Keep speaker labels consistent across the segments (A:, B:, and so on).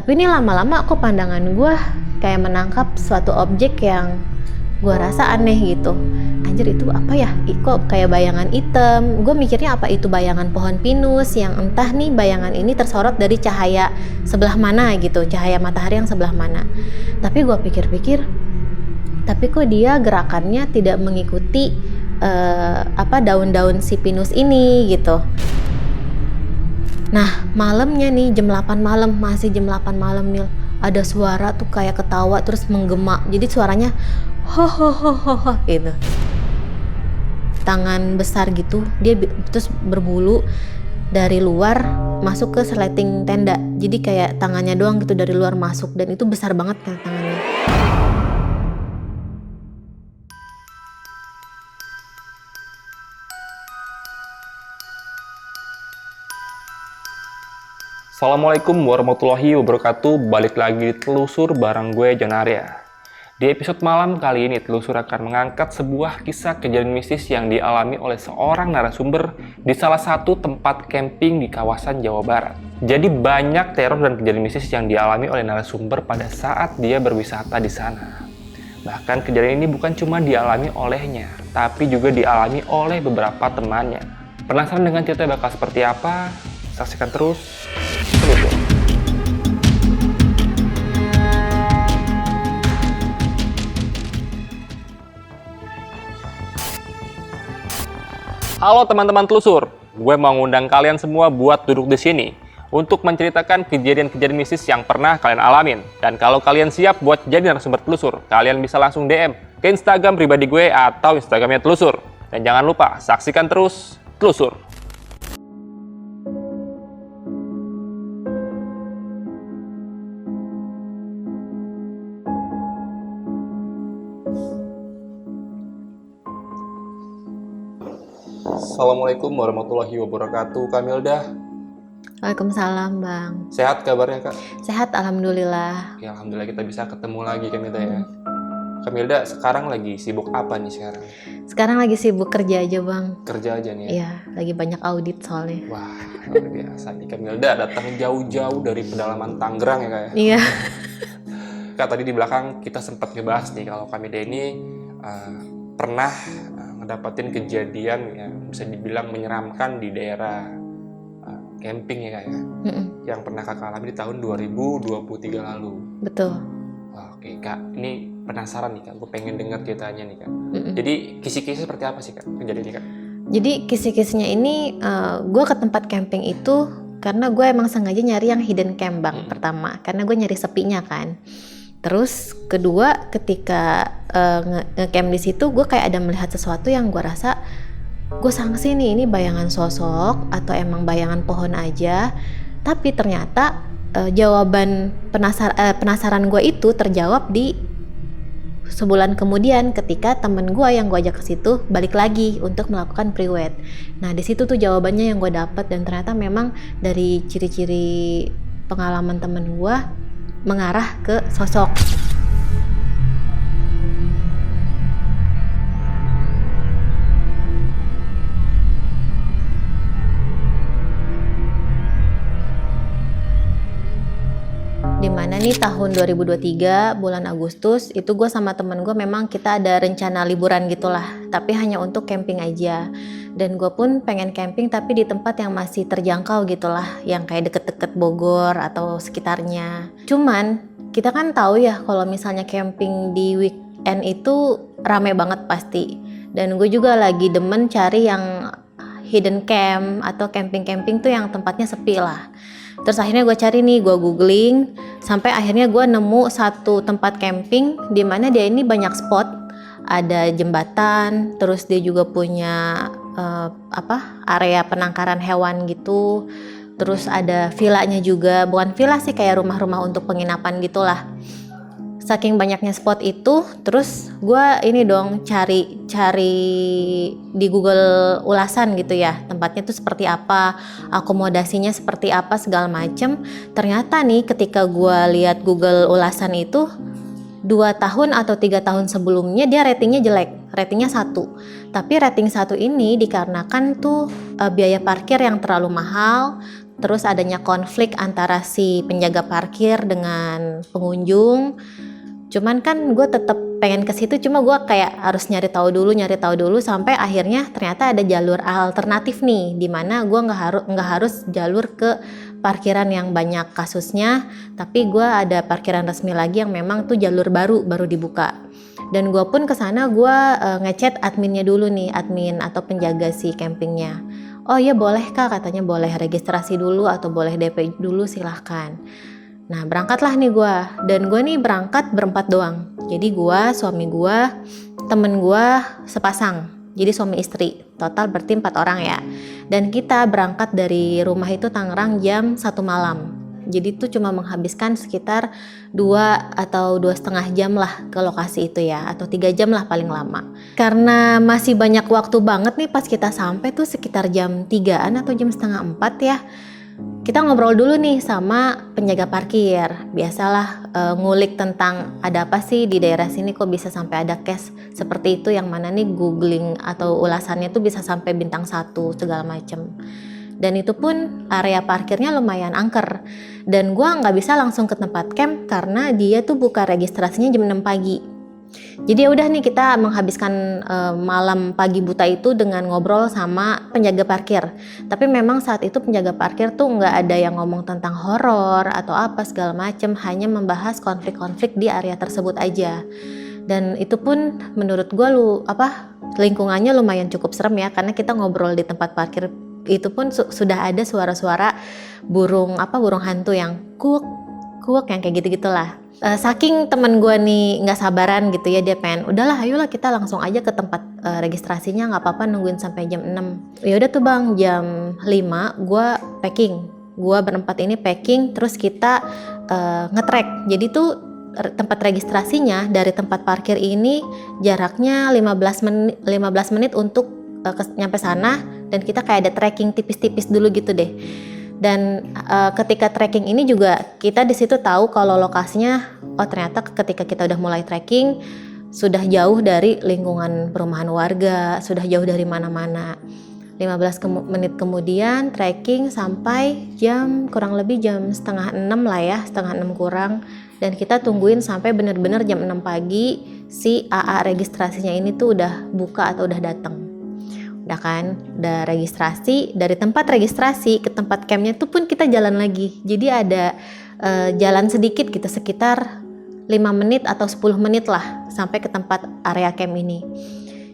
A: Tapi ini lama-lama kok pandangan gue kayak menangkap suatu objek yang gue rasa aneh gitu. Anjir, itu apa ya? Kok kayak bayangan hitam. Gue mikirnya apa itu bayangan pohon pinus yang entah nih bayangan ini tersorot dari cahaya sebelah mana gitu, cahaya matahari yang sebelah mana. Tapi gue pikir-pikir, tapi kok dia gerakannya tidak mengikuti daun-daun si pinus ini gitu. Nah, malamnya nih jam 8 malam, masih jam 8 malam Nil, ada suara tuh kayak ketawa terus menggema. Jadi suaranya ho ho ho ho ho gitu. Tangan besar gitu, dia terus berbulu dari luar masuk ke sleting tenda. Jadi kayak tangannya doang gitu dari luar masuk, dan itu besar banget kan tangannya.
B: Assalamualaikum warahmatullahi wabarakatuh. Balik lagi di Telusur bareng gue Jonaria. Di episode malam kali ini Telusur akan mengangkat sebuah kisah kejadian mistis yang dialami oleh seorang narasumber di salah satu tempat camping di kawasan Jawa Barat. Jadi banyak teror dan kejadian mistis yang dialami oleh narasumber pada saat dia berwisata di sana. Bahkan kejadian ini bukan cuma dialami olehnya, tapi juga dialami oleh beberapa temannya. Penasaran dengan cerita bakal seperti apa? Saksikan terus Telusur. Halo teman-teman Telusur, gue mau ngundang kalian semua buat duduk di sini untuk menceritakan kejadian-kejadian mistis yang pernah kalian alamin. Dan kalau kalian siap buat jadi narasumber Telusur, kalian bisa langsung DM ke Instagram pribadi gue atau Instagramnya Telusur. Dan jangan lupa saksikan terus Telusur. Assalamualaikum warahmatullahi wabarakatuh, Kamilda.
A: Waalaikumsalam Bang.
B: Sehat kabarnya, Kak?
A: Sehat alhamdulillah.
B: Ya, alhamdulillah kita bisa ketemu lagi, Kamilda ya. Kamilda sekarang lagi sibuk apa nih sekarang?
A: Sekarang lagi sibuk kerja aja Bang.
B: Kerja aja nih ya?
A: Iya, lagi banyak audit soalnya.
B: Wah, luar biasa nih Kamilda, datang jauh-jauh dari pedalaman Tangerang ya, Kak ya?
A: Iya.
B: Kak, tadi di belakang kita sempat ngebahas nih kalau Kamilda ini pernah ngedapatin kejadian yang bisa dibilang menyeramkan di daerah camping ya, Kak ya? Yang pernah Kakak alami di tahun 2023 lalu.
A: Betul.
B: Wah, oke Kak, ini penasaran nih Kak, gue pengen dengar ceritanya nih Kak. Jadi kisi-kisi seperti apa sih Kak kejadiannya Kak?
A: Jadi kisi-kisinya ini gue ke tempat camping itu karena gue emang sengaja nyari yang hidden camp Bang. Pertama, karena gue nyari sepinya kan. Terus kedua, ketika nge-camp di situ gue kayak ada melihat sesuatu yang gue rasa gue sangsi nih, ini bayangan sosok atau emang bayangan pohon aja. Tapi ternyata jawaban penasaran gue itu terjawab di sebulan kemudian ketika temen gue yang gue ajak ke situ balik lagi untuk melakukan pre-wed. Nah di situ tuh jawabannya yang gue dapat, dan ternyata memang dari ciri-ciri pengalaman temen gue mengarah ke sosok. Dimana nih tahun 2023 bulan Agustus itu gue sama temen gue memang kita ada rencana liburan gitulah, tapi hanya untuk camping aja. Dan gue pun pengen camping tapi di tempat yang masih terjangkau gitulah, yang kayak deket-deket Bogor atau sekitarnya. Cuman kita kan tahu ya kalau misalnya camping di weekend itu rame banget pasti. Dan gue juga lagi demen cari yang hidden camp atau camping-camping tuh yang tempatnya sepi lah. Terus akhirnya gue cari nih, gue googling, sampai akhirnya gue nemu satu tempat camping di mana dia ini banyak spot, ada jembatan, terus dia juga punya area penangkaran hewan gitu, terus ada villanya juga, bukan villa sih, kayak rumah-rumah untuk penginapan gitulah. Saking banyaknya spot itu, terus gue ini dong cari di Google ulasan gitu ya, tempatnya tuh seperti apa, akomodasinya seperti apa, segala macem. Ternyata nih ketika gue lihat Google ulasan itu 2 tahun atau 3 tahun sebelumnya dia ratingnya jelek, ratingnya 1. Tapi rating 1 ini dikarenakan tuh biaya parkir yang terlalu mahal, terus adanya konflik antara si penjaga parkir dengan pengunjung. Cuman kan gue tetap pengen ke situ, cuma gue kayak harus nyari tahu dulu sampai akhirnya ternyata ada jalur alternatif nih, dimana gue nggak harus jalur ke parkiran yang banyak kasusnya, tapi gue ada parkiran resmi lagi yang memang tuh jalur baru dibuka. Dan gue pun kesana gue ngechat adminnya dulu nih, admin atau penjaga si campingnya. Oh iya boleh kak, katanya boleh registrasi dulu atau boleh DP dulu, silahkan. Nah berangkatlah nih gue, dan gue nih berangkat berempat doang. Jadi gue, suami gue, temen gue sepasang. Jadi suami istri, total berarti 4 orang ya. Dan kita berangkat dari rumah itu Tangerang jam 1 malam. Jadi itu cuma menghabiskan sekitar 2 atau 2,5 jam lah ke lokasi itu ya, atau 3 jam lah paling lama. Karena masih banyak waktu banget nih pas kita sampai tuh sekitar jam 3-an atau jam setengah 4 ya. Kita ngobrol dulu nih sama penjaga parkir. Biasalah ngulik tentang ada apa sih di daerah sini kok bisa sampai ada case seperti itu, yang mana nih googling atau ulasannya tuh bisa sampai bintang 1 segala macem. Dan itu pun area parkirnya lumayan angker. Dan gua nggak bisa langsung ke tempat camp karena dia tuh buka registrasinya jam 6 pagi. Jadi ya udah nih kita menghabiskan malam pagi buta itu dengan ngobrol sama penjaga parkir. Tapi memang saat itu penjaga parkir tuh nggak ada yang ngomong tentang horor atau apa segala macem, hanya membahas konflik-konflik di area tersebut aja. Dan itu pun menurut gue lingkungannya lumayan cukup serem ya, karena kita ngobrol di tempat parkir itu pun sudah ada suara-suara burung hantu yang kuak yang kayak gitu-gitulah. Saking temen gue nih nggak sabaran gitu ya, dia pengen udahlah ayolah kita langsung aja ke tempat registrasinya, nggak apa-apa nungguin sampai jam 6. Ya udah tuh bang, jam 5 gue packing, gue berempat ini packing, terus kita nge-track. Jadi tuh tempat registrasinya dari tempat parkir ini jaraknya 15 menit untuk nyampe sana, dan kita kayak ada tracking tipis-tipis dulu gitu deh. Dan ketika trekking ini juga kita di situ tahu kalau lokasinya, oh ternyata ketika kita udah mulai trekking sudah jauh dari lingkungan perumahan warga, sudah jauh dari mana-mana. 15 menit kemudian trekking sampai kurang lebih jam 5:30 lah ya, 5:30 kurang, dan kita tungguin sampai benar-benar jam 6 pagi si AA registrasinya ini tuh udah buka atau udah datang. Udah kan, udah registrasi, dari tempat registrasi ke tempat campnya tuh pun kita jalan lagi. Jadi ada jalan sedikit gitu, sekitar 5 menit atau 10 menit lah sampai ke tempat area camp ini.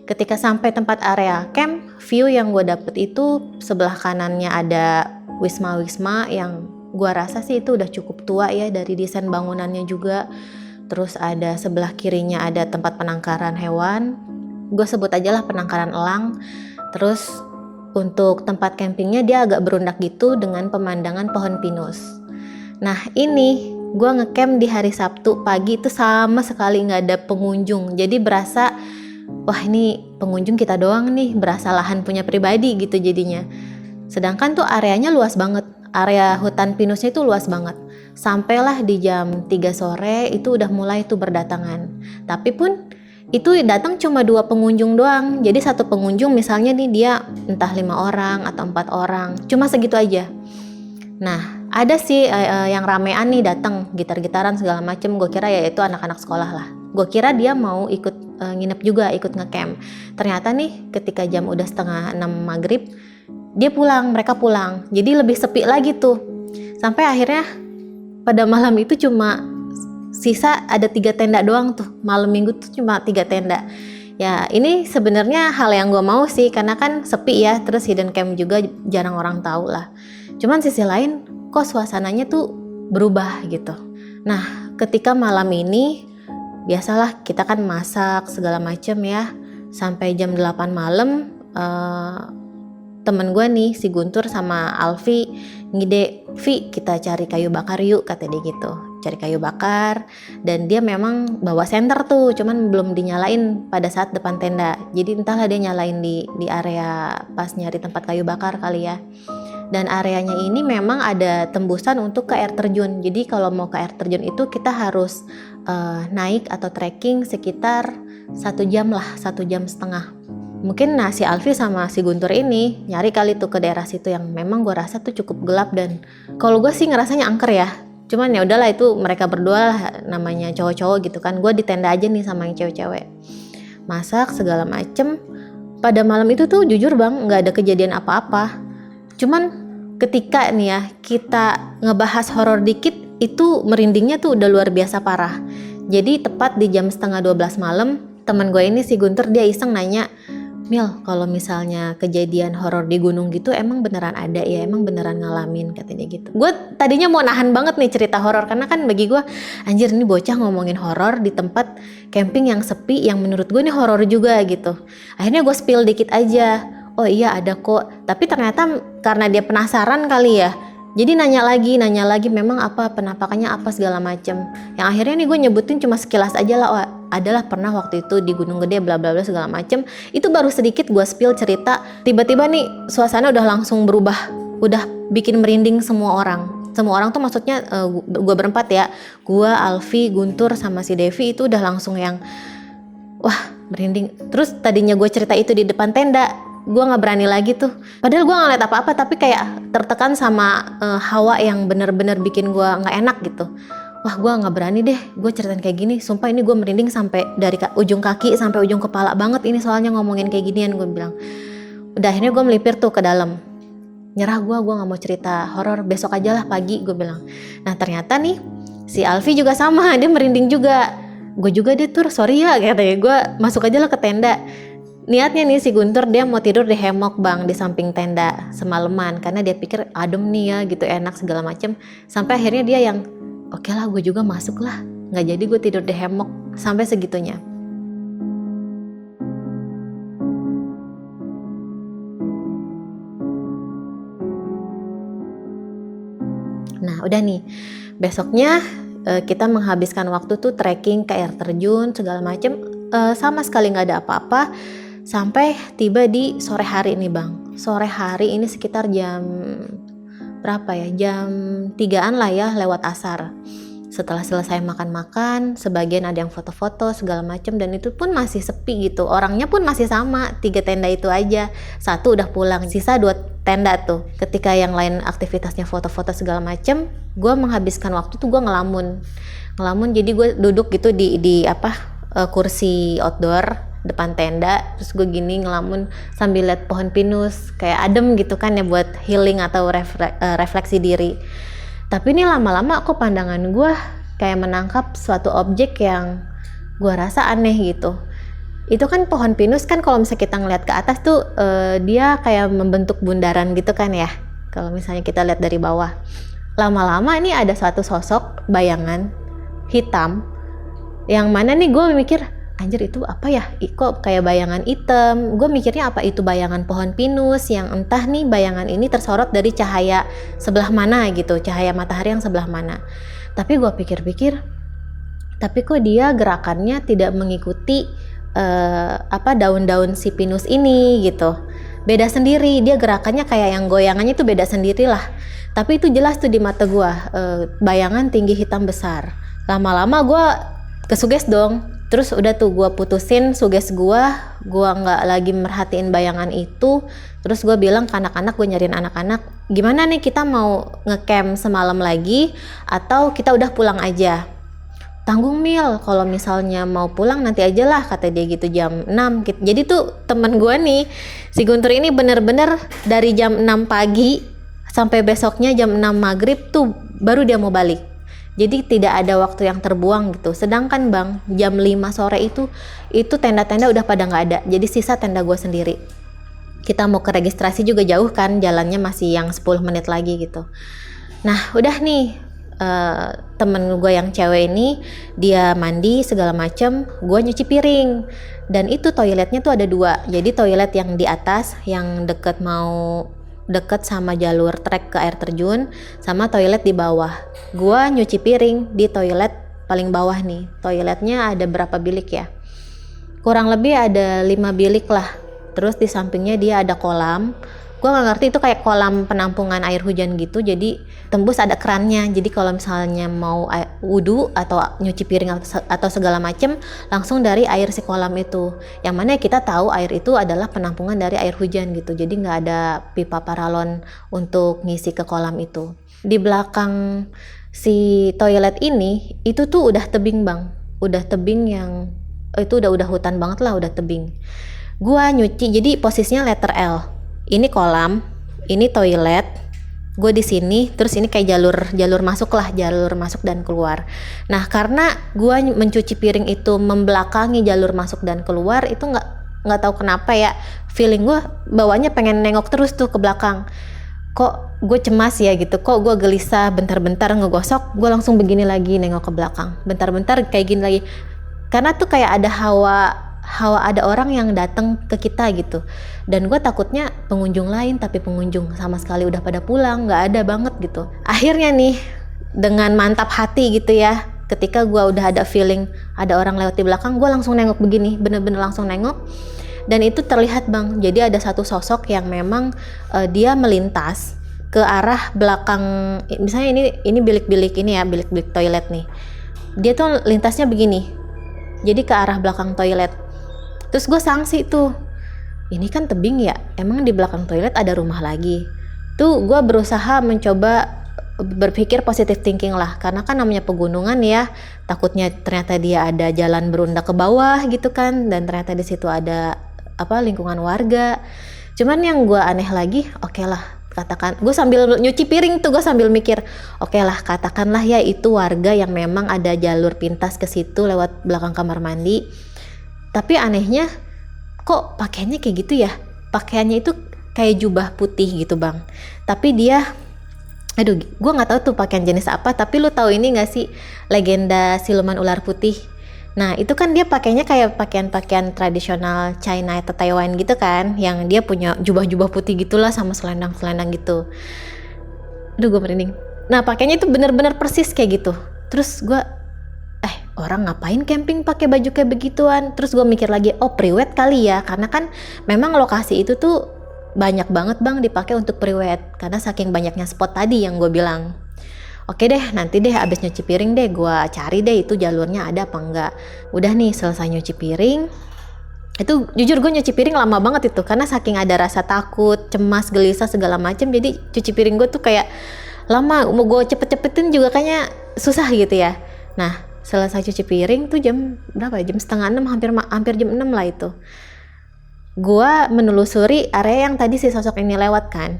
A: Ketika sampai tempat area camp, view yang gue dapet itu sebelah kanannya ada wisma-wisma yang gue rasa sih itu udah cukup tua ya dari desain bangunannya juga. Terus ada sebelah kirinya ada tempat penangkaran hewan, gue sebut aja lah penangkaran elang. Terus untuk tempat campingnya dia agak berundak gitu dengan pemandangan pohon pinus. Nah ini gue ngecamp di hari Sabtu pagi itu sama sekali nggak ada pengunjung. Jadi berasa wah ini pengunjung kita doang nih, berasa lahan punya pribadi gitu jadinya. Sedangkan tuh areanya luas banget, area hutan pinusnya itu luas banget. Sampailah di jam 3 sore itu udah mulai tuh berdatangan. Tapi pun itu datang cuma 2 pengunjung doang. Jadi satu pengunjung misalnya nih dia entah 5 orang atau 4 orang, cuma segitu aja. Nah ada sih yang ramean nih datang, gitar-gitaran segala macem. Gue kira ya itu anak-anak sekolah lah. Gue kira dia mau ikut nginep juga, ikut ngecamp. Ternyata nih ketika jam udah 5:30 maghrib mereka pulang. Jadi lebih sepi lagi tuh. Sampai akhirnya pada malam itu cuma sisa ada 3 tenda doang tuh. Malam minggu tuh cuma 3 tenda. Ya ini sebenarnya hal yang gue mau sih, karena kan sepi ya, terus hidden camp juga jarang orang tahu lah. Cuman sisi lain kok suasananya tuh berubah gitu. Nah ketika malam ini biasalah kita kan masak segala macem ya, sampai jam 8 malam temen gue nih si Guntur sama Alfi ngide, Vi kita cari kayu bakar yuk, kata dia gitu. Cari kayu bakar, dan dia memang bawa senter tuh, cuman belum dinyalain pada saat depan tenda. Jadi entahlah dia nyalain di area pas nyari tempat kayu bakar kali ya. Dan areanya ini memang ada tembusan untuk ke air terjun. Jadi kalau mau ke air terjun itu kita harus naik atau trekking sekitar 1 jam lah, 1,5 jam. Mungkin si Alfi sama si Guntur ini nyari kali tuh ke daerah situ yang memang gue rasa tuh cukup gelap, dan kalau gue sih ngerasanya angker ya. Cuman ya udahlah, itu mereka berdua lah, namanya cowok-cowok gitu kan. Gue di tenda aja nih sama yang cewek-cewek. Masak segala macem. Pada malam itu tuh jujur bang, nggak ada kejadian apa-apa. Cuman ketika nih ya kita ngebahas horor dikit, itu merindingnya tuh udah luar biasa parah. Jadi tepat di jam 11:30 malam, teman gue ini si Guntur dia iseng nanya, "Mil, kalau misalnya kejadian horor di gunung gitu emang beneran ada ya? Emang beneran ngalamin?" katanya gitu. Gue tadinya mau nahan banget nih cerita horor, karena kan bagi gue anjir ini bocah ngomongin horor di tempat camping yang sepi, yang menurut gue ini horor juga gitu. Akhirnya gue spill dikit aja, "Oh iya ada kok." Tapi ternyata karena dia penasaran kali ya, jadi nanya lagi, memang apa penampakannya apa segala macem. Yang akhirnya nih gue nyebutin cuma sekilas aja lah, "Oh adalah pernah waktu itu di Gunung Gede bla bla bla segala macem." Itu baru sedikit gue spill cerita, tiba-tiba nih suasana udah langsung berubah, udah bikin merinding semua orang. Semua orang tuh maksudnya gue berempat ya, gue, Alfi, Guntur sama si Devi itu udah langsung yang wah merinding. Terus tadinya gue cerita itu di depan tenda, gue nggak berani lagi tuh. Padahal gue nggak liat apa-apa, tapi kayak tertekan sama hawa yang bener-bener bikin gue nggak enak gitu. Wah gue nggak berani deh, gue ceritain kayak gini. Sumpah ini gue merinding sampai dari ujung kaki sampai ujung kepala banget ini soalnya ngomongin kayak ginian, gue bilang. Udah akhirnya gue melipir tuh ke dalam. Nyerah gue nggak mau cerita horor, besok aja lah pagi, gue bilang. Nah ternyata nih si Alfi juga sama, dia merinding juga. Gue juga deh Tur, sorry ya katanya, gue masuk aja lah ke tenda. Niatnya nih si Guntur dia mau tidur di hemok bang, di samping tenda semalaman, karena dia pikir adem nih ya gitu, enak segala macem. Sampai akhirnya dia yang oke lah gue juga masuk lah, nggak jadi gue tidur di hemok sampai segitunya. Nah udah nih, besoknya kita menghabiskan waktu tuh trekking ke air terjun segala macem, sama sekali nggak ada apa-apa. Sampai tiba di sore hari nih bang. Sore hari ini sekitar jam berapa ya, jam 3-an lah ya, lewat asar. Setelah selesai makan-makan, sebagian ada yang foto-foto segala macem, dan itu pun masih sepi gitu. Orangnya pun masih sama, 3 tenda itu aja. 1 udah pulang, sisa 2 tenda tuh. Ketika yang lain aktivitasnya foto-foto segala macem, gue menghabiskan waktu tuh gue ngelamun. Jadi gue duduk gitu di kursi outdoor depan tenda, terus gue gini ngelamun sambil lihat pohon pinus, kayak adem gitu kan ya, buat healing atau refleksi diri. Tapi ini lama-lama kok pandangan gue kayak menangkap suatu objek yang gue rasa aneh gitu. Itu kan pohon pinus kan, kalau misalnya kita ngeliat ke atas tuh dia kayak membentuk bundaran gitu kan ya, kalau misalnya kita lihat dari bawah. Lama-lama ini ada suatu sosok bayangan hitam, yang mana nih gue mikir anjir itu apa ya, kok kayak bayangan hitam. Gue mikirnya apa itu bayangan pohon pinus, yang entah nih bayangan ini tersorot dari cahaya sebelah mana gitu, cahaya matahari yang sebelah mana. Tapi gue pikir-pikir, tapi kok dia gerakannya tidak mengikuti daun-daun si pinus ini gitu, beda sendiri. Dia gerakannya kayak yang goyangannya itu beda sendiri lah. Tapi itu jelas tuh di mata gue, bayangan tinggi hitam besar. Lama-lama gue kesuges dong. Terus udah tuh gue putusin suges gue nggak lagi merhatiin bayangan itu. Terus gue bilang ke anak-anak, gue nyariin anak-anak, gimana nih kita mau ngecamp semalam lagi atau kita udah pulang aja? Tanggung Mil, kalau misalnya mau pulang nanti aja lah, kata dia gitu jam 6. Jadi tuh temen gue nih, si Guntur ini bener-bener dari jam 6 pagi sampai besoknya jam 6 maghrib tuh baru dia mau balik. Jadi tidak ada waktu yang terbuang gitu. Sedangkan bang, jam 5 sore itu tenda-tenda udah pada nggak ada. Jadi sisa tenda gue sendiri. Kita mau ke registrasi juga jauh kan, jalannya masih yang 10 menit lagi gitu. Nah udah nih, temen gue yang cewek ini dia mandi segala macem, gue nyuci piring. Dan itu toiletnya tuh ada 2. Jadi toilet yang di atas, yang deket sama jalur trek ke air terjun, sama toilet di bawah. Gua nyuci piring di toilet paling bawah nih. Toiletnya ada berapa bilik ya? Kurang lebih ada 5 bilik lah. Terus di sampingnya dia ada kolam. Gue nggak ngerti itu kayak kolam penampungan air hujan gitu, jadi tembus ada kerannya. Jadi kalau misalnya mau wudhu atau nyuci piring atau segala macem, langsung dari air si kolam itu. Yang mana kita tahu air itu adalah penampungan dari air hujan gitu. Jadi nggak ada pipa paralon untuk ngisi ke kolam itu. Di belakang si toilet ini itu tuh udah tebing bang, udah tebing yang itu udah hutan banget lah, udah tebing. Gua nyuci, jadi posisinya letter L. Ini kolam, ini toilet. Gue di sini, terus ini kayak jalur masuk lah, jalur masuk dan keluar. Nah, karena gue mencuci piring itu membelakangi jalur masuk dan keluar, itu nggak tahu kenapa ya, feeling gue bawanya pengen nengok terus tuh ke belakang. Kok gue cemas ya gitu, kok gue gelisah, bentar-bentar ngegosok, gue langsung begini lagi nengok ke belakang. Bentar-bentar kayak gini lagi. Karena tuh kayak ada hawa ada orang yang datang ke kita gitu, dan gue takutnya pengunjung lain, tapi pengunjung sama sekali udah pada pulang, nggak ada banget gitu. Akhirnya nih dengan mantap hati gitu ya, ketika gue udah ada feeling ada orang lewat di belakang, gue langsung nengok begini, bener-bener langsung nengok, dan itu terlihat bang. Jadi ada satu sosok yang memang dia melintas ke arah belakang, misalnya ini bilik-bilik ini ya, bilik-bilik toilet nih, dia tuh lintasnya begini, jadi ke arah belakang toilet. Terus gue sanksi tuh, ini kan tebing ya, emang di belakang toilet ada rumah lagi. Tuh gue berusaha mencoba berpikir positive thinking lah, karena kan namanya pegunungan ya, takutnya ternyata dia ada jalan berundak ke bawah gitu kan, dan ternyata di situ ada lingkungan warga. Cuman yang gue aneh lagi, oke lah, katakan, gue sambil nyuci piring tuh gue sambil mikir, oke lah, katakanlah ya itu warga yang memang ada jalur pintas ke situ lewat belakang kamar mandi. Tapi anehnya kok pakaiannya kayak gitu ya, pakaiannya itu kayak jubah putih gitu bang, tapi dia gue nggak tahu tuh pakaian jenis apa. Tapi lu tahu ini nggak sih legenda siluman ular putih? Nah itu kan dia pakainya kayak pakaian tradisional China atau Taiwan gitu kan, yang dia punya jubah-jubah putih gitulah sama selendang gitu. Gue merinding. Nah pakainya itu bener-bener persis kayak gitu. Terus gue orang ngapain camping pakai baju kayak begituan? Terus gue mikir lagi, oh priwet kali ya, karena kan memang lokasi itu tuh banyak banget bang dipakai untuk priwet, karena saking banyaknya spot tadi yang gue bilang. Oke deh, nanti deh abis nyuci piring deh gue cari deh itu jalurnya ada apa enggak. Udah nih selesai nyuci piring, itu jujur gue nyuci piring lama banget itu, karena saking ada rasa takut, cemas, gelisah segala macem. Jadi cuci piring gue tuh kayak lama, mau gue cepet-cepetin juga kayaknya susah gitu ya. Nah selesai cuci piring tuh jam berapa ya? Jam 5:30, hampir jam 6 lah itu. Gua menelusuri area yang tadi si sosok ini lewat kan.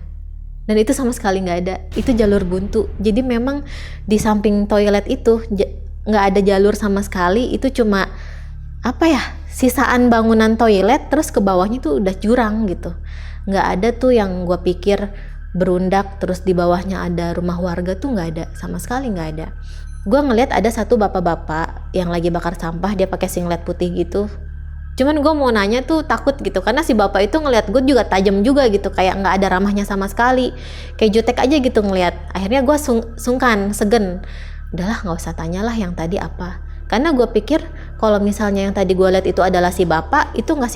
A: Dan itu sama sekali nggak ada. Itu jalur buntu. Jadi memang di samping toilet itu nggak ada jalur sama sekali. Itu cuma sisaan bangunan toilet, terus ke bawahnya tuh udah jurang gitu. Nggak ada tuh yang gua pikir berundak terus di bawahnya ada rumah warga, tuh nggak ada, sama sekali nggak ada. Gue ngeliat ada satu bapak-bapak yang lagi bakar sampah, dia pakai singlet putih gitu. Cuman gue mau nanya tuh takut gitu, karena si bapak itu ngeliat gue juga tajam juga gitu, kayak nggak ada ramahnya sama sekali, kayak jutek aja gitu ngeliat. Akhirnya gue sungkan, segen, udahlah nggak usah tanyalah yang tadi apa, karena gue pikir kalau misalnya yang tadi gue lihat itu adalah si bapak, itu nggak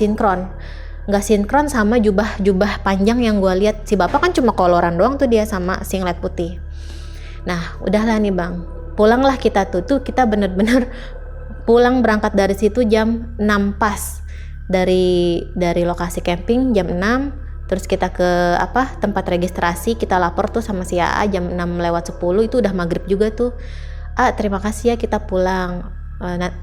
A: sinkron sama jubah panjang yang gue lihat. Si bapak kan cuma koloran doang tuh dia sama singlet putih. Nah udahlah nih bang, pulanglah kita tuh kita bener-bener pulang berangkat dari situ jam 6 pas dari lokasi camping jam 6. Terus kita ke tempat registrasi, kita lapor tuh sama si AA jam 6:10, itu udah maghrib juga tuh. Terima kasih ya kita pulang.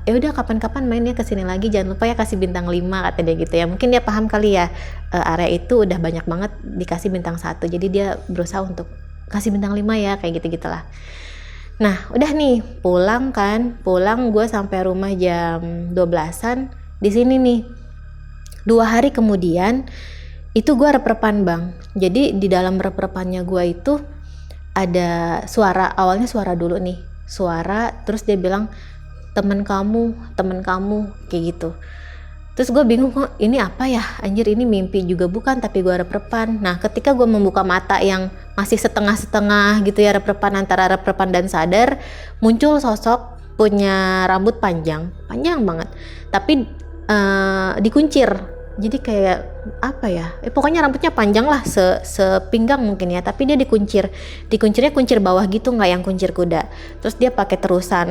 A: Udah kapan-kapan main ya kesini lagi, jangan lupa ya kasih bintang 5 kata dia gitu ya. Mungkin dia paham kali ya, area itu udah banyak banget dikasih bintang 1, jadi dia berusaha untuk kasih bintang 5 ya, kayak gitu-gitulah. Nah udah nih pulang gue sampai rumah jam 12-an. Di sini nih 2 hari kemudian itu gue rep-repan bang. Jadi di dalam rep-repannya gue itu ada suara, awalnya suara dulu nih, terus dia bilang temen kamu kayak gitu. Terus gue bingung, kok ini apa ya, anjir ini mimpi juga bukan, tapi gue rep-repan. Nah ketika gue membuka mata yang masih setengah-setengah gitu ya, rep-repan antara rep-repan dan sadar, muncul sosok punya rambut panjang banget, tapi dikuncir Jadi kayak apa ya? Pokoknya rambutnya panjang lah, sepinggang mungkin ya. Tapi dia dikuncirnya kuncir bawah gitu, nggak yang kuncir kuda. Terus dia pakai terusan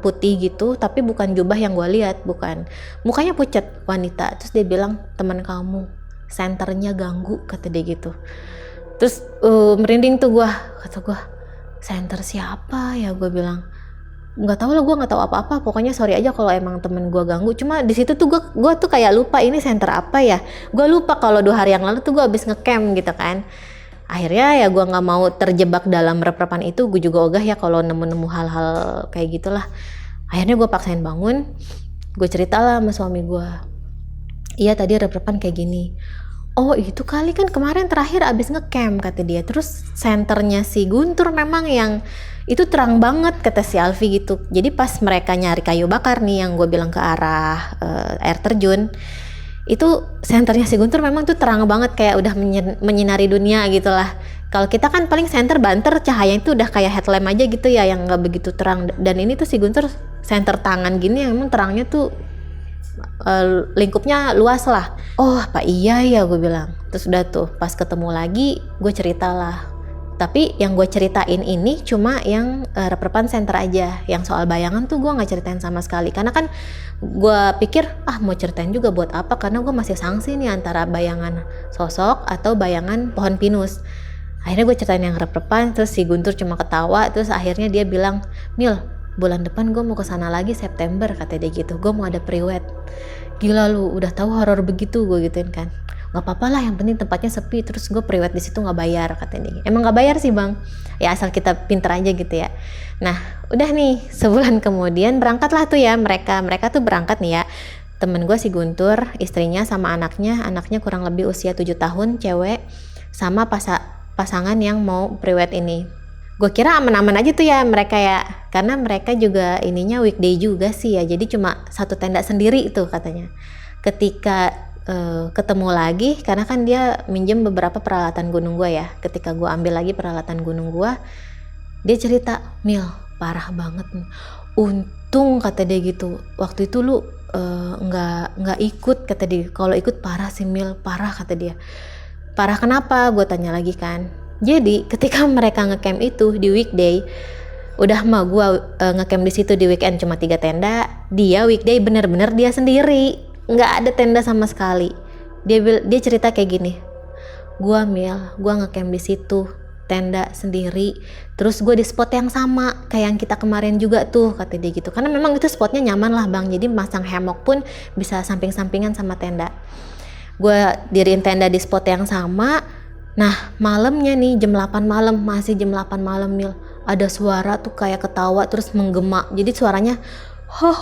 A: putih gitu, tapi bukan jubah yang gue lihat, bukan. Mukanya pucat wanita. Terus dia bilang, teman kamu senternya ganggu, kata dia gitu. Terus merinding tuh gue, kata gue, senter siapa ya? Gue bilang, nggak tahu lah, gue nggak tahu apa-apa, pokoknya sorry aja kalau emang temen gue ganggu. Cuma di situ tuh gue tuh kayak lupa ini center apa ya, gue lupa kalau 2 hari yang lalu tuh gue habis ngecamp gitu kan. Akhirnya ya gue nggak mau terjebak dalam rep-repan itu, gue juga ogah ya kalau nemu-nemu hal-hal kayak gitulah. Akhirnya gue paksain bangun, gue cerita lah sama suami gue, iya tadi rep-repan kayak gini. Oh itu kali kan kemarin terakhir abis ngecamp, kata dia. Terus senternya si Guntur memang yang itu terang banget, kata si Alfi gitu. Jadi pas mereka nyari kayu bakar nih yang gue bilang ke arah air terjun, itu senternya si Guntur memang tuh terang banget, kayak udah menyinari dunia gitu lah. Kalau kita kan paling senter banter, cahaya itu udah kayak headlamp aja gitu ya, yang nggak begitu terang. Dan ini tuh si Guntur senter tangan gini yang memang terangnya tuh lingkupnya luas lah. Oh apa iya ya, gue bilang. Terus udah tuh pas ketemu lagi gue ceritalah, tapi yang gue ceritain ini cuma yang rep-repan center aja. Yang soal bayangan tuh gue nggak ceritain sama sekali, karena kan gue pikir mau ceritain juga buat apa, karena gue masih sangsi nih antara bayangan sosok atau bayangan pohon pinus. Akhirnya gue ceritain yang rep-repan, terus si Guntur cuma ketawa. Terus akhirnya dia bilang, Mil, bulan depan gue mau kesana lagi September, kata dia gitu. Gue mau ada pre-wed. Gila lu, udah tahu horor begitu, gue gituin kan. Gak apa-apa lah, yang penting tempatnya sepi. Terus gue pre-wed di situ nggak bayar, kata dia. Emang nggak bayar sih bang, ya asal kita pinter aja gitu ya. Nah udah nih, sebulan kemudian berangkatlah tuh ya mereka tuh berangkat nih ya. Temen gue si Guntur, istrinya sama anaknya kurang lebih usia 7 tahun, cewek, sama pasangan yang mau pre-wed ini. Gue kira aman-aman aja tuh ya mereka ya, karena mereka juga ininya weekday juga sih ya, jadi cuma satu tenda sendiri tuh katanya. Ketika ketemu lagi, karena kan dia minjem beberapa peralatan gunung gue ya, ketika gue ambil lagi peralatan gunung gue, dia cerita, Mil, parah banget nih. Untung, kata dia gitu, waktu itu lu nggak ikut, kata dia. Kalau ikut parah sih Mil, parah, kata dia. Parah kenapa? Gue tanya lagi kan. Jadi ketika mereka ngecamp itu di weekday, udah mah gue ngecamp di situ di weekend cuma 3 tenda, dia weekday bener-bener dia sendiri, nggak ada tenda sama sekali. Dia cerita kayak gini, gue ngecamp di situ tenda sendiri, terus gue di spot yang sama kayak yang kita kemarin juga tuh, kata dia gitu. Karena memang itu spotnya nyaman lah bang, jadi masang hammock pun bisa samping-sampingan sama tenda. Gue diriin tenda di spot yang sama. Nah malamnya nih jam 8 malam, masih jam 8 malam Mil, ada suara tuh kayak ketawa terus menggema. Jadi suaranya ho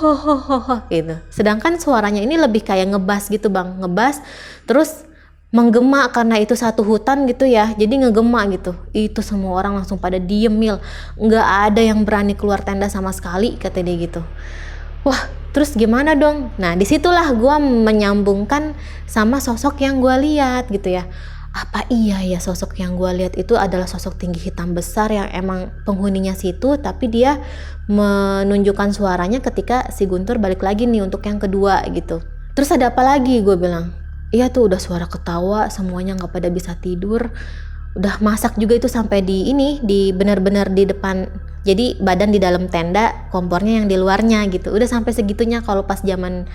A: gitu. Sedangkan suaranya ini lebih kayak ngebas gitu bang, ngebas terus menggema, karena itu satu hutan gitu ya, jadi ngegema gitu. Itu semua orang langsung pada diem Mil, nggak ada yang berani keluar tenda sama sekali, kata dia gitu. Wah terus gimana dong? Nah disitulah gue menyambungkan sama sosok yang gue lihat gitu ya. Apa iya ya sosok yang gue lihat itu adalah sosok tinggi hitam besar yang emang penghuninya situ, tapi dia menunjukkan suaranya ketika si Guntur balik lagi nih untuk yang kedua gitu. Terus ada apa lagi? Gue bilang, iya tuh udah suara ketawa, semuanya nggak pada bisa tidur. Udah masak juga itu sampai di benar-benar di depan. Jadi badan di dalam tenda, kompornya yang di luarnya gitu. Udah sampai segitunya. Kalau pas zaman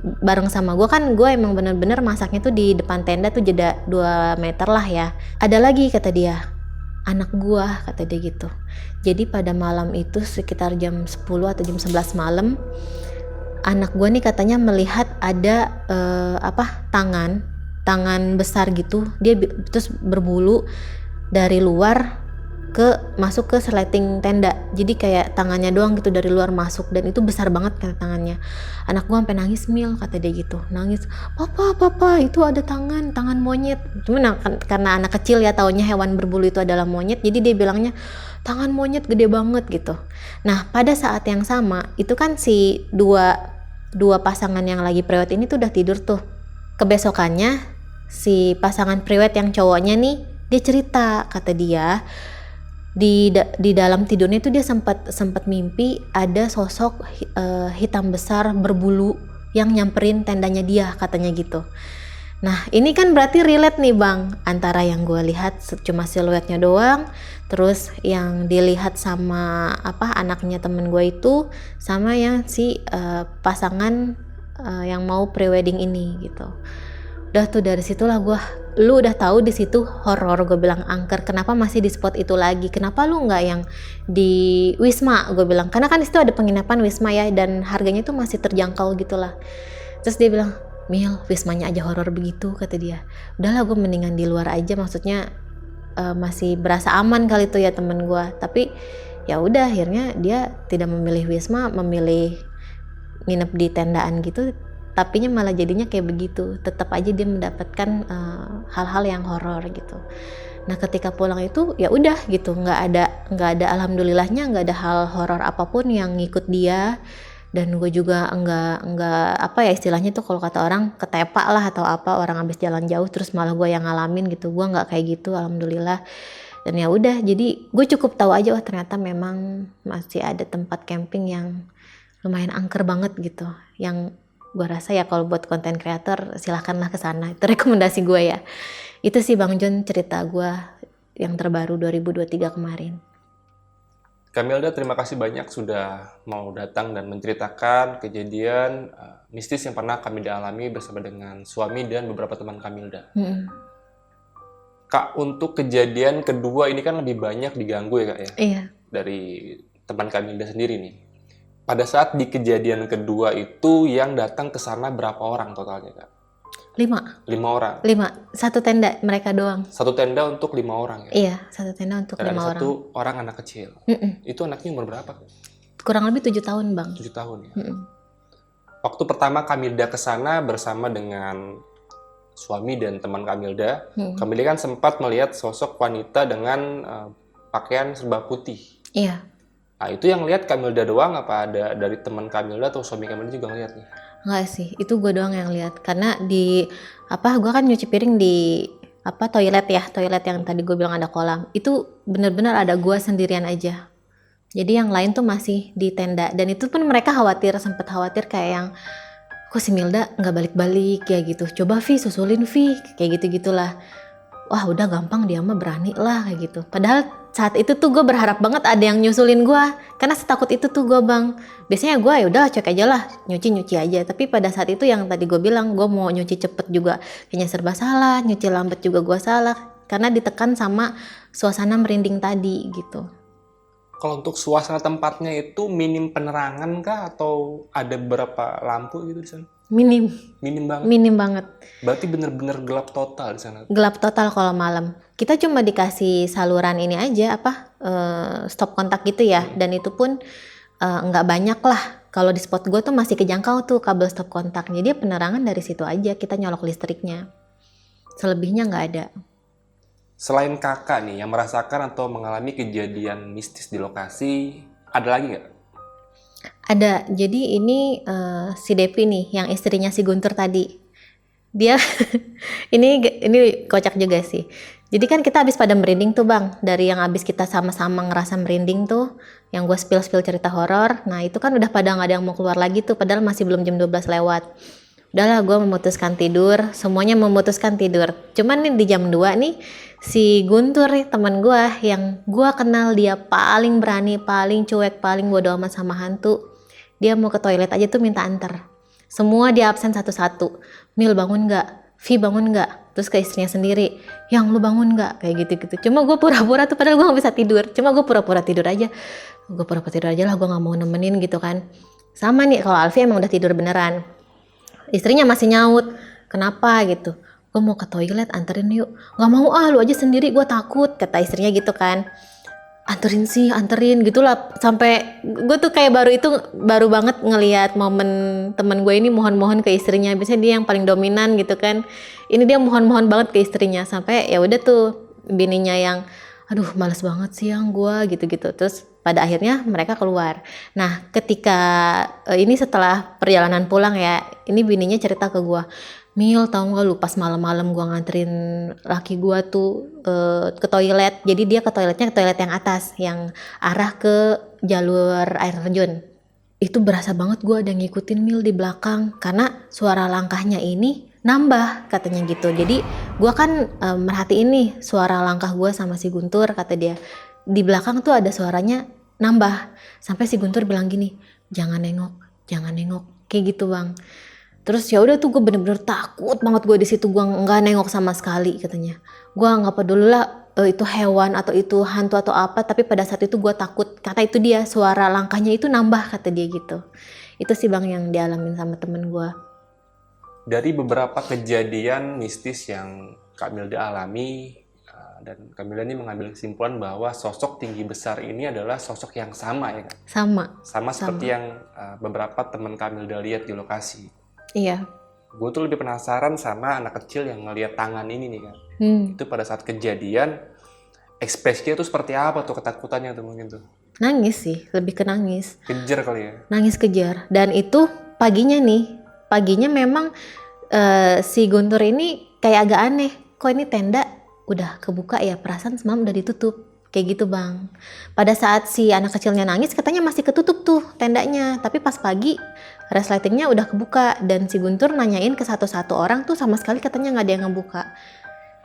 A: bareng sama gue kan, gue emang bener-bener masaknya tuh di depan tenda tuh jeda 2 meter lah ya. Ada lagi, kata dia, anak gue, kata dia gitu. Jadi pada malam itu sekitar jam 10 atau jam 11 malam, anak gue nih katanya melihat ada tangan besar gitu, dia terus berbulu dari luar masuk ke sleting tenda. Jadi kayak tangannya doang gitu dari luar masuk, dan itu besar banget kan tangannya. Anak gua sampai nangis Mil, kata dia gitu, nangis, papa itu ada tangan monyet. Cuman karena anak kecil ya taunya hewan berbulu itu adalah monyet, jadi dia bilangnya tangan monyet gede banget gitu. Nah pada saat yang sama itu kan si dua pasangan yang lagi prewed ini tuh udah tidur tuh. Kebesokannya si pasangan prewed yang cowoknya nih, dia cerita, kata dia di dalam tidurnya itu dia sempat mimpi ada sosok hitam besar berbulu yang nyamperin tendanya dia, katanya gitu. Nah, ini kan berarti relate nih Bang, antara yang gue lihat cuma siluetnya doang, terus yang dilihat sama anaknya temen gue itu, sama yang si pasangan yang mau prewedding ini gitu. Udah tuh dari situlah lu udah tahu di situ horor, gue bilang angker. Kenapa masih di spot itu lagi? Kenapa lu nggak yang di Wisma? Gue bilang karena kan di situ ada penginapan Wisma ya, dan harganya tuh masih terjangkau gitulah. Terus dia bilang, Mil, Wismanya aja horor begitu, kata dia. Udahlah gue mendingan di luar aja, maksudnya masih berasa aman kali tuh ya temen gue. Tapi ya udah, akhirnya dia tidak memilih Wisma, memilih nginep di tendaan gitu. Tapinya malah jadinya kayak begitu. Tetap aja dia mendapatkan hal-hal yang horor gitu. Nah ketika pulang itu ya udah gitu, nggak ada alhamdulillahnya nggak ada hal horor apapun yang ngikut dia. Dan gue juga enggak istilahnya tuh kalau kata orang ketepak lah atau apa, orang habis jalan jauh terus malah gue yang ngalamin gitu. Gue nggak kayak gitu alhamdulillah. Dan ya udah, jadi gue cukup tahu aja ternyata memang masih ada tempat camping yang lumayan angker banget gitu, yang gue rasa ya kalau buat konten creator silahkanlah ke sana. Itu rekomendasi gue ya. Itu sih Bang John cerita gue yang terbaru 2023 kemarin.
B: Kamilda, terima kasih banyak sudah mau datang dan menceritakan kejadian mistis yang pernah Kamilda alami bersama dengan suami dan beberapa teman Kamilda. Kak, untuk kejadian kedua ini kan lebih banyak diganggu ya Kak ya?
A: Iya.
B: Dari teman Kamilda sendiri nih. Pada saat di kejadian kedua itu yang datang ke sana berapa orang totalnya Kak?
A: 5
B: orang?
A: 5, satu tenda mereka doang.
B: Satu tenda untuk 5 orang ya?
A: Iya, satu tenda untuk 5 orang.
B: Satu orang anak kecil. Itu anaknya umur berapa?
A: Kurang lebih 7 tahun Bang.
B: 7 tahun ya? Waktu pertama Kamilda ke sana bersama dengan suami dan teman Kamilda, Kamilda kan sempat melihat sosok wanita dengan pakaian serba putih.
A: Iya.
B: Nah itu yang lihat Kamilda doang, apa ada dari teman Kamilda atau suami Kamilda juga ngeliat nih?
A: Enggak sih, itu gue doang yang lihat. Karena gue kan nyuci piring di toilet yang tadi gue bilang ada kolam. Itu benar-benar ada gue sendirian aja. Jadi yang lain tuh masih di tenda. Dan itu pun mereka sempat khawatir kayak yang, kok si Milda nggak balik-balik ya gitu. Coba Vi, susulin Vi, kayak gitu-gitulah. Wah udah gampang, dia mah berani lah kayak gitu. Padahal saat itu tuh gue berharap banget ada yang nyusulin gue, karena setakut itu tuh gue Bang. Biasanya gue ya udah cek aja lah, nyuci aja. Tapi pada saat itu yang tadi gue bilang, gue mau nyuci cepet juga kayaknya serba salah, nyuci lambat juga gue salah, karena ditekan sama suasana merinding tadi gitu.
B: Kalau untuk suasana tempatnya itu minim penerangan kah atau ada beberapa lampu gitu di sana?
A: Minim banget. Minim banget.
B: Berarti bener-bener gelap total di sana.
A: Gelap total kalau malam. Kita cuma dikasih saluran ini aja stop kontak gitu ya, dan itu pun nggak banyak lah. Kalau di spot gue tuh masih kejangkau tuh kabel stop kontaknya. Dia penerangan dari situ aja, kita nyolok listriknya. Selebihnya nggak ada.
B: Selain kakak nih yang merasakan atau mengalami kejadian mistis di lokasi, ada lagi nggak?
A: Ada. Jadi ini si Depi nih, yang istrinya si Guntur tadi. Dia ini kocak juga sih. Jadi kan kita habis pada merinding tuh Bang, dari yang habis kita sama-sama ngerasa merinding tuh, yang gue spill cerita horor. Nah itu kan udah pada nggak ada yang mau keluar lagi tuh, padahal masih belum jam 12 lewat. Udahlah gue memutuskan tidur, semuanya memutuskan tidur. Cuman nih di jam 2 nih, si Guntur nih teman gue, yang gue kenal dia paling berani, paling cuek, paling bodo amat sama hantu. Dia mau ke toilet aja tuh minta antar. Semua dia absen satu-satu. Mil bangun nggak? Vi bangun nggak? Terus ke istrinya sendiri, yang lu bangun nggak? Kayak gitu-gitu. Cuma gue pura-pura tuh, padahal gue nggak bisa tidur. Cuma gue pura-pura tidur aja. Gue pura-pura tidur aja lah, gue nggak mau nemenin gitu kan. Sama nih, kalau Alfi emang udah tidur beneran. Istrinya masih nyaut, kenapa gitu? Gue mau ke toilet, anterin yuk. Nggak mau lu aja sendiri, gue takut, kata istrinya gitu kan. Anterin gitulah, sampai gue tuh kayak baru banget ngelihat momen teman gue ini mohon-mohon ke istrinya. Biasanya dia yang paling dominan gitu kan, ini dia mohon-mohon banget ke istrinya, sampai ya udah tuh bininya yang aduh males banget siang gue gitu-gitu. Terus pada akhirnya mereka keluar. Nah ketika ini setelah perjalanan pulang ya, ini bininya cerita ke gue, Mil, tau gak lu pas malam-malam gue nganterin laki gue tuh ke toilet. Jadi dia ke toiletnya, ke toilet yang atas, yang arah ke jalur air terjun. Itu berasa banget gue ada ngikutin Mil di belakang, karena suara langkahnya ini nambah katanya gitu. Jadi gue kan merhatiin nih suara langkah gue sama si Guntur, kata dia di belakang tuh ada suaranya nambah, sampai si Guntur bilang gini, jangan nengok kayak gitu bang. Terus ya udah tuh gue bener-bener takut banget, gue di situ gue nggak nengok sama sekali katanya. Gue nggak peduli lah itu hewan atau itu hantu atau apa, tapi pada saat itu gue takut karena itu dia suara langkahnya itu nambah kata dia gitu. Itu sih bang yang dialamin sama temen gue.
B: Dari beberapa kejadian mistis yang Kak Milda alami, dan Kak Milda ini mengambil kesimpulan bahwa sosok tinggi besar ini adalah sosok yang sama ya kan? Sama seperti yang beberapa teman Kak Milda lihat di lokasi.
A: Iya.
B: Gue tuh lebih penasaran sama anak kecil yang ngelihat tangan ini nih kan. Itu pada saat kejadian, ekspresinya tuh seperti apa tuh, ketakutannya tuh mungkin tuh?
A: Nangis sih, lebih ke nangis.
B: Kejar kali ya?
A: Nangis kejar. Dan itu paginya memang si Guntur ini kayak agak aneh. Kok ini tenda udah kebuka ya, perasaan semalam udah ditutup. Kayak gitu bang. Pada saat si anak kecilnya nangis katanya masih ketutup tuh tendanya. Tapi pas pagi resletingnya udah kebuka. Dan si Guntur nanyain ke satu-satu orang tuh sama sekali katanya gak ada yang ngebuka.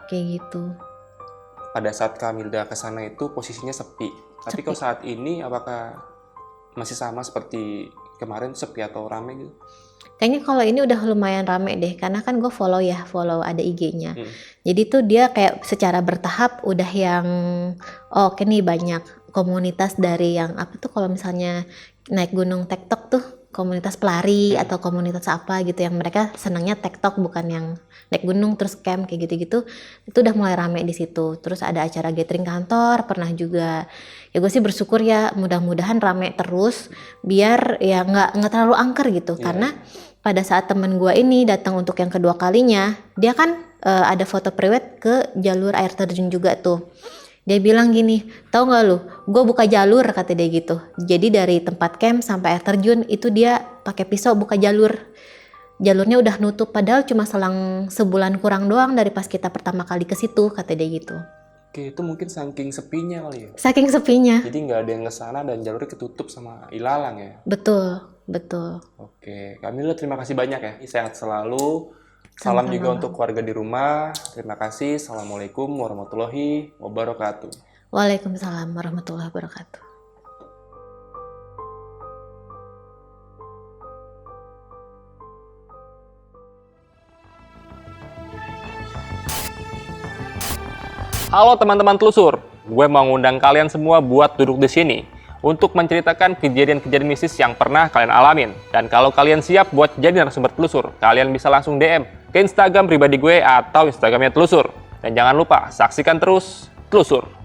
A: Kayak gitu.
B: Pada saat Kak Milda kesana itu posisinya sepi. Tapi kalau saat ini apakah masih sama seperti kemarin, sepi atau rame gitu?
A: Kayaknya kalau ini udah lumayan rame deh, karena kan gue follow ada IG-nya. Jadi tuh dia kayak secara bertahap udah yang oke nih, banyak komunitas dari yang apa tuh kalau misalnya naik gunung TikTok tuh komunitas pelari atau komunitas apa gitu yang mereka senangnya TikTok bukan yang naik gunung terus camp kayak gitu-gitu. Itu udah mulai rame di situ. Terus ada acara gathering kantor pernah juga. Ya gue sih bersyukur ya, mudah-mudahan rame terus biar ya nggak terlalu angker gitu. Karena pada saat temen gue ini datang untuk yang kedua kalinya, dia kan ada foto prewed ke jalur air terjun juga tuh. Dia bilang gini, tau gak lu, gue buka jalur kata dia gitu. Jadi dari tempat camp sampai air terjun itu dia pakai pisau buka jalur. Jalurnya udah nutup, padahal cuma selang sebulan kurang doang dari pas kita pertama kali ke situ kata dia gitu.
B: Oke, itu mungkin saking sepinya kali ya?
A: Saking sepinya.
B: Jadi nggak ada yang kesana dan jalurnya ketutup sama ilalang ya?
A: Betul.
B: Oke, Kak Milda terima kasih banyak ya. Sehat selalu. Salam juga untuk keluarga di rumah. Terima kasih. Assalamualaikum warahmatullahi wabarakatuh.
A: Waalaikumsalam warahmatullahi wabarakatuh.
B: Halo teman-teman telusur, gue mau ngundang kalian semua buat duduk di sini untuk menceritakan kejadian-kejadian mistis yang pernah kalian alamin. Dan kalau kalian siap buat jadi narasumber telusur, kalian bisa langsung DM ke Instagram pribadi gue atau Instagramnya telusur. Dan jangan lupa saksikan terus Telusur.